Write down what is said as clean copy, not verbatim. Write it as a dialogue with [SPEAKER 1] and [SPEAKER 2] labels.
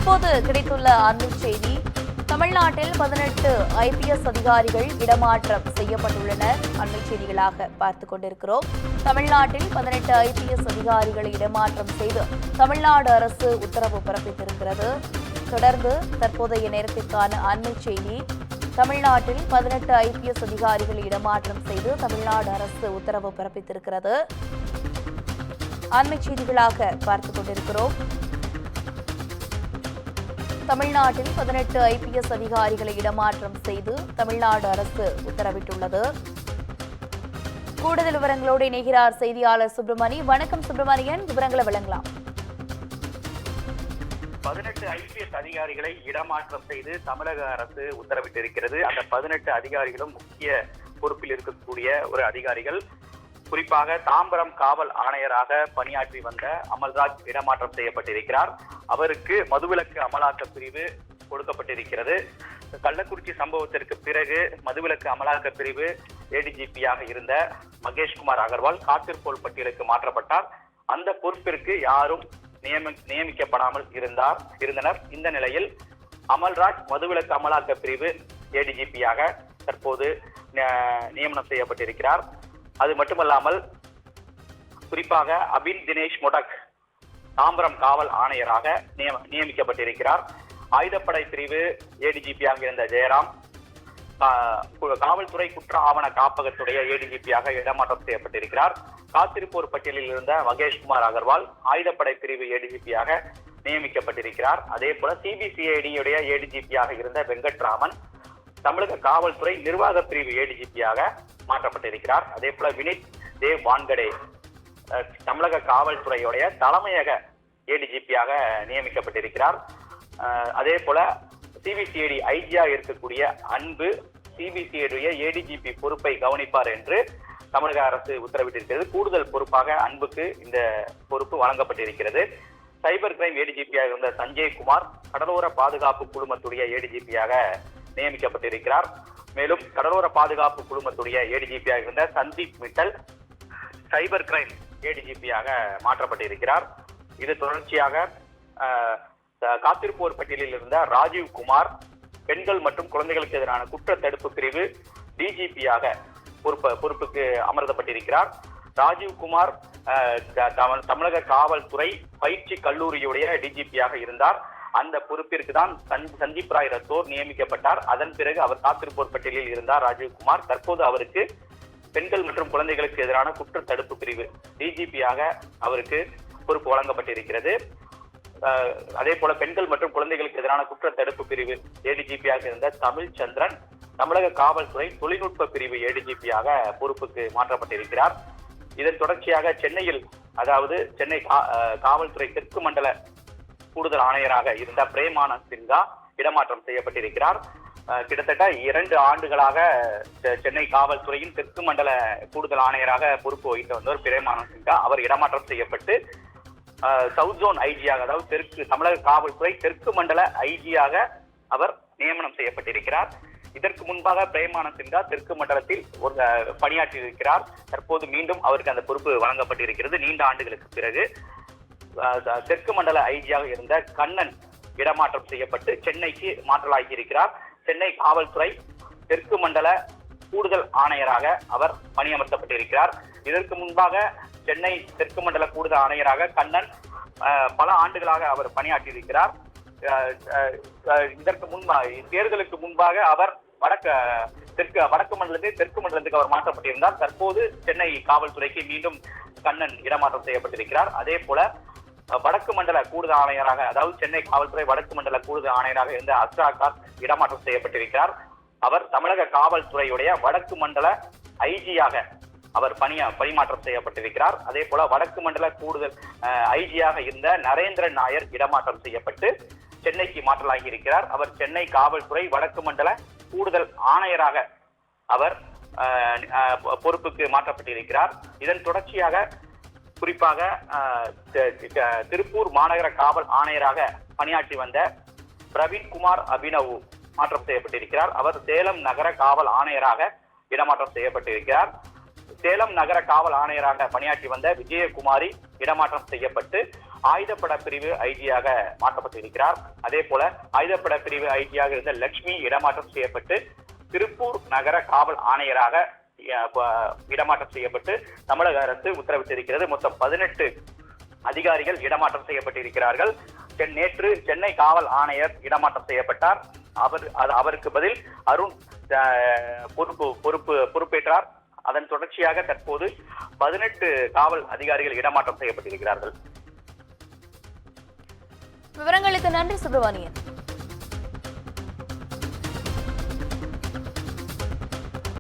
[SPEAKER 1] தற்போது கிடைத்துள்ள அண்மை செய்தி. தமிழ்நாட்டில் 18 IPS அதிகாரிகள் இடமாற்றம் செய்யப்பட்டுள்ளனர். அண்மை செய்திகளாக பார்த்துக் கொண்டிருக்கிறோம். தமிழ்நாட்டில் 18 IPS அதிகாரிகளை இடமாற்றம் செய்து தமிழ்நாடு அரசு உத்தரவு பிறப்பித்திருக்கிறது. தொடர்ந்து தற்போதைய நேரத்திற்கான அண்மை செய்தி. தமிழ்நாட்டில் 18 IPS அதிகாரிகளை இடமாற்றம் செய்து தமிழ்நாடு அரசு உத்தரவு பிறப்பித்திருக்கிறது. அண்மை செய்திகளாக பார்த்துக் கொண்டிருக்கிறோம். தமிழ்நாட்டில் 18 IPS அதிகாரிகளை இடமாற்றம் செய்து தமிழ்நாடு அரசு உத்தரவிட்டுள்ளது. கூடுதல் விவரங்களோடு இணைகிறார் செய்தியாளர் சுப்பிரமணி. வணக்கம் சுப்பிரமணியன், விவரங்களை வழங்கலாம்.
[SPEAKER 2] 18 IPS அதிகாரிகளை இடமாற்றம் செய்து தமிழக அரசு உத்தரவிட்டிருக்கிறது. அந்த 18 அதிகாரிகளும் முக்கிய பொறுப்பில் இருக்கக்கூடிய ஒரு அதிகாரிகள். குறிப்பாக தாம்பரம் காவல் ஆணையராக பணியாற்றி வந்த அமல்ராஜ் இடமாற்றம் செய்யப்பட்டிருக்கிறார். அவருக்கு மதுவிலக்கு அமலாக்க பிரிவு கொடுக்கப்பட்டிருக்கிறது. கள்ளக்குறிச்சி சம்பவத்திற்கு பிறகு மதுவிலக்கு அமலாக்க பிரிவு ADGP-யாக இருந்த மகேஷ்குமார் அகர்வால் காத்திருப்போர் பட்டியலுக்கு மாற்றப்பட்டார். அந்த பொறுப்பிற்கு யாரும் நியமிக்கப்படாமல் இருந்தனர். இந்த நிலையில் அமல்ராஜ் மதுவிலக்கு அமலாக்க பிரிவு ADGP-யாக தற்போது நியமனம் செய்யப்பட்டிருக்கிறார். அது மட்டுமல்லாமல் குறிப்பாக அபின் தினேஷ் மொடக் தாம்பரம் காவல் ஆணையராக நியமிக்கப்பட்டிருக்கிறார். ஆயுதப்படை பிரிவு ADGP-யாக இருந்த ஜெயராம் காவல்துறை குற்ற ஆவண காப்பகத்துடைய ADGP-யாக இடமாற்றம் செய்யப்பட்டிருக்கிறார். காத்திருப்போர் பட்டியலில் இருந்த மகேஷ்குமார் அகர்வால் ஆயுதப்படை பிரிவு ADGP-யாக நியமிக்கப்பட்டிருக்கிறார். அதே போல CBCID-யுடைய ADGP-யாக இருந்த வெங்கட்ராமன் தமிழக காவல்துறை நிர்வாக பிரிவு ADGP-யாக மாற்றப்பட்டிருக்கிறார். அதே போல வினித் தேவ் வான்கடே தமிழக காவல்துறையுடைய தலைமையக ADGP-யாக நியமிக்கப்பட்டிருக்கிறார். அதே போல CBCID IG-யாக இருக்கக்கூடிய அன்பு CBCID-யுடைய ADGP பொறுப்பை கவனிப்பார் என்று தமிழக அரசு உத்தரவிட்டிருக்கிறது. கூடுதல் பொறுப்பாக அன்புக்கு இந்த பொறுப்பு வழங்கப்பட்டிருக்கிறது. சைபர் கிரைம் ADGP-யாக இருந்த சஞ்சய் குமார் கடலோர பாதுகாப்பு குழுமத்துடைய ADGP-யாக நியமிக்கப்பட்டிருக்கிறார். மேலும் கடலோர பாதுகாப்பு குழுமத்துடைய ADGP-யாக இருந்த சந்தீப் மிட்டல் சைபர் கிரைம் ADGP-யாக மாற்றப்பட்டிருக்கிறார். இது தொடர்ச்சியாக காத்திருப்போர் பட்டியலில் இருந்த ராஜீவ் குமார் பெண்கள் மற்றும் குழந்தைகளுக்கு எதிரான குற்ற தடுப்பு பிரிவு DGP-யாக பொறுப்புக்கு அமர்த்தப்பட்டிருக்கிறார். ராஜீவ் குமார் தமிழக காவல்துறை பயிற்சி கல்லூரியுடைய DGP-யாக இருந்தார். அந்த பொறுப்பிற்கு தான் சந்தீப் ராய் ரத்தோர் நியமிக்கப்பட்டார். அதன் பிறகு அவர் காத்திருப்போர் பட்டியலில் இருந்தார் ராஜீவ்குமார். தற்போது அவருக்கு பெண்கள் மற்றும் குழந்தைகளுக்கு எதிரான குற்ற தடுப்பு பிரிவு DGP-யாக அவருக்கு பொறுப்பு வழங்கப்பட்டிருக்கிறது. அதே போல பெண்கள் மற்றும் குழந்தைகளுக்கு எதிரான குற்ற தடுப்பு பிரிவு ADGP-யாக இருந்த தமிழ் சந்திரன் தமிழக காவல்துறை தொழில்நுட்ப பிரிவு ADGP-யாக பொறுப்புக்கு மாற்றப்பட்டிருக்கிறார். இதன் தொடர்ச்சியாக சென்னையில் அதாவது சென்னை காவல்துறை தெற்கு மண்டல கூடுதல் ஆணையராக இருந்த பிரேமானந்த் சின்ஹா இடமாற்றம் செய்யப்பட்டிருக்கிறார். கிட்டத்தட்ட 2 ஆண்டுகளாக சென்னை காவல்துறையின் தெற்கு மண்டல கூடுதல் ஆணையராக பொறுப்பு வகித்து வந்தவர் பிரேமானந்த் சின்ஹா. அவர் இடமாற்றம் செய்யப்பட்டு சவுத் ஜோன் IG-யாக அதாவது தமிழக காவல்துறை தெற்கு மண்டல IG-யாக அவர் நியமனம் செய்யப்பட்டிருக்கிறார். இதற்கு முன்பாக பிரேமானந்த் சின்ஹா தெற்கு மண்டலத்தில் பணியாற்றியிருக்கிறார். தற்போது மீண்டும் அவருக்கு அந்த பொறுப்பு வழங்கப்பட்டிருக்கிறது. நீண்ட ஆண்டுகளுக்கு பிறகு தெற்கு மண்டல IG-யாக இருந்த கண்ணன் இடமாற்றம் செய்யப்பட்டு சென்னைக்கு மாற்றலாகி இருக்கிறார். சென்னை காவல்துறை தெற்கு மண்டல கூடுதல் ஆணையராக அவர் பணியமர்த்தப்பட்டிருக்கிறார். இதற்கு முன்பாக சென்னை தெற்கு மண்டல கூடுதல் ஆணையராக கண்ணன் பல ஆண்டுகளாக அவர் பணியாற்றியிருக்கிறார். இதற்கு தேர்தலுக்கு முன்பாக அவர் வடக்கு மண்டலத்தில் தெற்கு மண்டலத்துக்கு அவர் மாற்றப்பட்டிருந்தார். தற்போது சென்னை காவல்துறைக்கு மீண்டும் கண்ணன் இடமாற்றம் செய்யப்பட்டிருக்கிறார். அதே போல வடக்கு மண்டல கூடுதல் ஆணையராக அதாவது சென்னை காவல்துறை வடக்கு மண்டல கூடுதல் ஆணையராக இருந்த அஸ்ராகார் இடமாற்றம் செய்யப்பட்டிருக்கிறார். அவர் தமிழக காவல்துறையுடைய வடக்கு மண்டல IG-யாக அவர் பணிமாற்றம் செய்யப்பட்டிருக்கிறார். அதே போல வடக்கு மண்டல கூடுதல் IG-யாக இருந்த நரேந்திரன் நாயர் இடமாற்றம் செய்யப்பட்டு சென்னைக்கு மாற்றலாகி இருக்கிறார். அவர் சென்னை காவல்துறை வடக்கு மண்டல கூடுதல் ஆணையராக அவர் பொறுப்புக்கு மாற்றப்பட்டிருக்கிறார். இதன் தொடர்ச்சியாக குறிப்பாக திருப்பூர் மாநகர காவல் ஆணையராக பணியாற்றி வந்த பிரவீன்குமார் அபினவ் மாற்றம் செய்யப்பட்டிருக்கிறார். அவர் சேலம் நகர காவல் ஆணையராக இடமாற்றம் செய்யப்பட்டிருக்கிறார். சேலம் நகர காவல் ஆணையராக பணியாற்றி வந்த விஜயகுமாரி இடமாற்றம் செய்யப்பட்டு ஆயுதப்பட பிரிவு ஐஜியாக மாற்றப்பட்டிருக்கிறார். அதே போல ஆயுதப்பட பிரிவு ஐஜியாக இருந்த லட்சுமி இடமாற்றம் செய்யப்பட்டு திருப்பூர் நகர காவல் ஆணையராக இடமாற்றம் செய்யப்பட்டு தமிழக அரசு உத்தரவிட்டிருக்கிறது. மொத்தம் 18 அதிகாரிகள் இடமாற்றம் செய்யப்பட்டிருக்கிறார்கள். நேற்று சென்னை காவல் ஆணையர் இடமாற்றம் செய்யப்பட்டார். அவருக்கு பதில் அருண் பொறுப்பேற்றார். அதன் தொடர்ச்சியாக தற்போது 18 காவல் அதிகாரிகள் இடமாற்றம் செய்யப்பட்டிருக்கிறார்கள்.
[SPEAKER 1] விவரங்களுக்கு நன்றி சுப்பிரமணியன்.